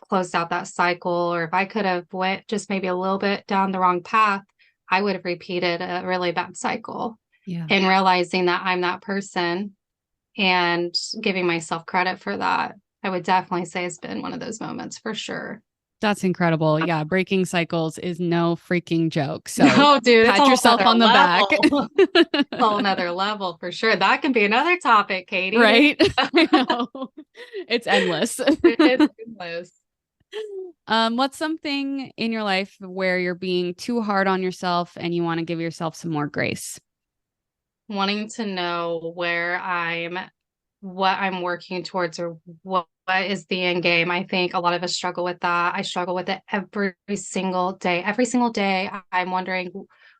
closed out that cycle, or if I could have went just maybe a little bit down the wrong path, I would have repeated a really bad cycle. Yeah. And realizing that I'm that person and giving myself credit for that, I would definitely say has been one of those moments for sure. That's incredible. Yeah. Breaking cycles is no freaking joke. So No, dude, it's a pat whole yourself other on the back. level. Whole another level for sure. That can be another topic, Katie. Right? I know. It's endless. It's endless. What's something in your life where you're being too hard on yourself and you want to give yourself some more grace? Wanting to know what I'm working towards, or what is the end game. I think a lot of us struggle with that. I struggle with it every single day. Every single day, I'm wondering,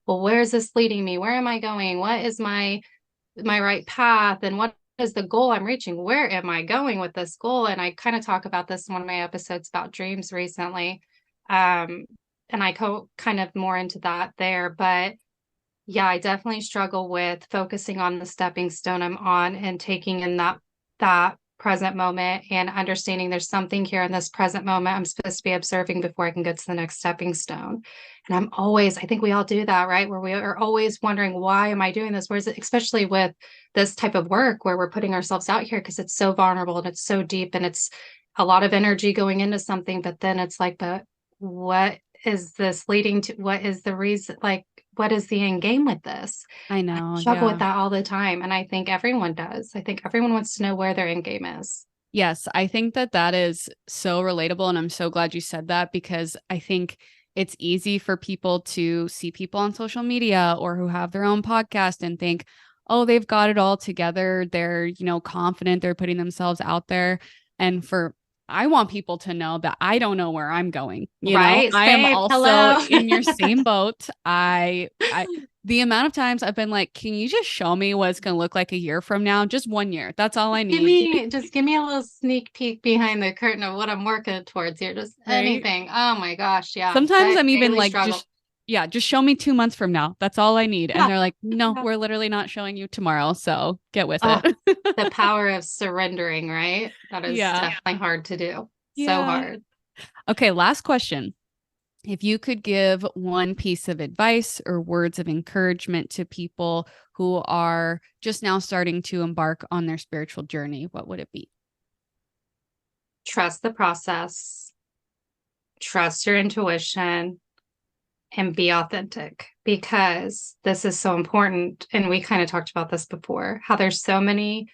well, where is this leading me? Where am I going? What is my right path? And what is the goal I'm reaching? Where am I going with this goal? And I kind of talk about this in one of my episodes about dreams recently. And I go kind of more into that there. But yeah, I definitely struggle with focusing on the stepping stone I'm on and taking in that present moment and understanding there's something here in this present moment I'm supposed to be observing before I can get to the next stepping stone. And I think we all do that, right? Where we are always wondering, why am I doing this? Whereas, especially with this type of work where we're putting ourselves out here because it's so vulnerable and it's so deep and it's a lot of energy going into something, but then it's like, but what is this leading to? What is the reason? Like, what is the end game with this? I I know. struggle Yeah. with that all the time. And I think everyone does. I think everyone wants to know where their end game is. Yes, I think that that is so relatable. And I'm so glad you said that because I think it's easy for people to see people on social media or who have their own podcast and think, oh, they've got it all together. They're, confident. They're putting themselves out there. And I want people to know that I don't know where I'm going. Right? I am Same. also Hello. in your same boat. The amount of times I've been like, can you just show me what it's going to look like a year from now? Just 1 year. That's all I need. Just give me a little sneak peek behind the curtain of what I'm working towards here. Just Right. anything. Oh my gosh. Yeah. Sometimes That I'm even daily like, struggle. just show me 2 months from now. That's all I need. And Yeah. they're like, no, Yeah. we're literally not showing you tomorrow. So get with Oh, it. the power of surrendering, right? That is Yeah. definitely hard to do. So Yeah. hard. Okay. Last question. If you could give one piece of advice or words of encouragement to people who are just now starting to embark on their spiritual journey, what would it be? Trust the process, trust your intuition, and be authentic, because this is so important. And we kind of talked about this before, how there's so many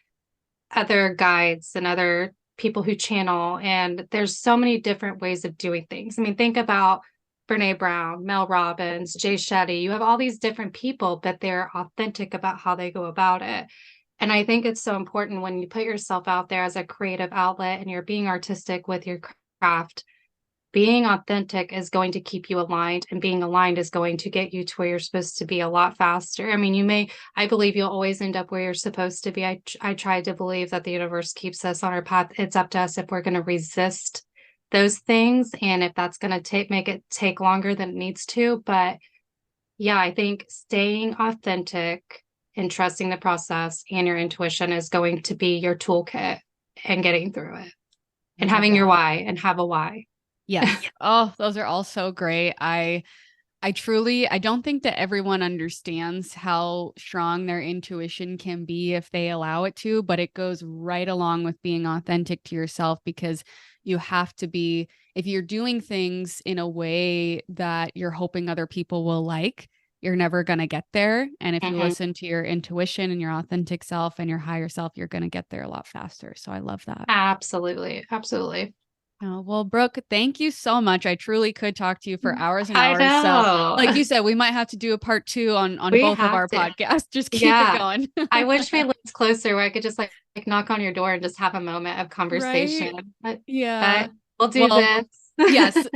other guides and other people who channel, and there's so many different ways of doing things. I mean, think about Brene Brown, Mel Robbins, Jay Shetty. You have all these different people, but they're authentic about how they go about it. And I think it's so important when you put yourself out there as a creative outlet and you're being artistic with your craft. Being authentic is going to keep you aligned, and being aligned is going to get you to where you're supposed to be a lot faster. I mean, I believe you'll always end up where you're supposed to be. I try to believe that the universe keeps us on our path. It's up to us if we're going to resist those things, and if that's going to make it take longer than it needs to. But yeah, I think staying authentic and trusting the process and your intuition is going to be your toolkit and getting through it, and having your why, and have a why. Yes. Oh, those are all so great. I don't think that everyone understands how strong their intuition can be if they allow it to, but it goes right along with being authentic to yourself, because you have to be, if you're doing things in a way that you're hoping other people will like, you're never going to get there. And if you listen to your intuition and your authentic self and your higher self, you're going to get there a lot faster. So I love that. Absolutely. Absolutely. Oh, well, Brooke, thank you so much. I truly could talk to you for hours and I hours. So, like know. you said, we might have to do a part 2 on We both of have our to. podcasts. Just keep it Yeah. going. I wish we lived closer where I could just like knock on your door and just have a moment of Right? conversation. But Yeah. we'll do Well, this. yes.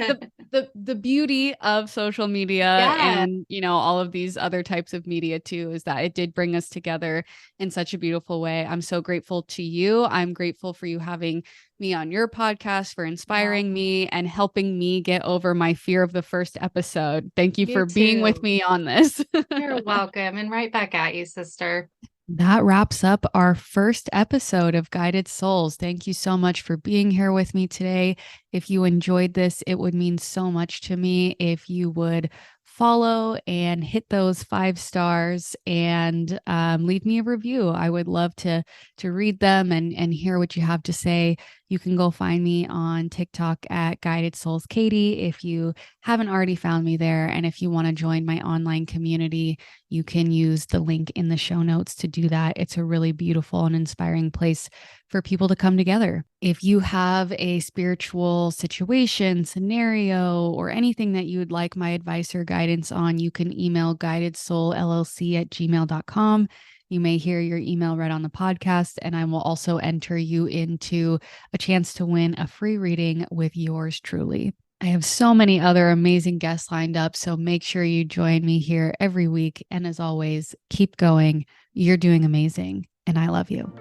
the beauty of social media Yeah, and, all of these other types of media too is that it did bring us together in such a beautiful way. I'm so grateful to you. I'm grateful for you having me on your podcast, for well, inspiring me and helping me get over my fear of the first episode. Thank you you for being with too. me on this. You're welcome. And right back at you, sister. That wraps up our first episode of Guided Souls. Thank you so much for being here with me today. If you enjoyed this, it would mean so much to me if you would follow and hit those 5 stars and leave me a review. I would love to read them and hear what you have to say. You can go find me on TikTok at Guided Souls Katie if you haven't already found me there. And if you want to join my online community, you can use the link in the show notes to do that. It's a really beautiful and inspiring place for people to come together. If you have a spiritual situation, scenario, or anything that you would like my advice or guidance on, you can email guidedsoullllc@gmail.com. You may hear your email read on the podcast, and I will also enter you into a chance to win a free reading with yours truly. I have so many other amazing guests lined up, so make sure you join me here every week. And as always, keep going. You're doing amazing, and I love you.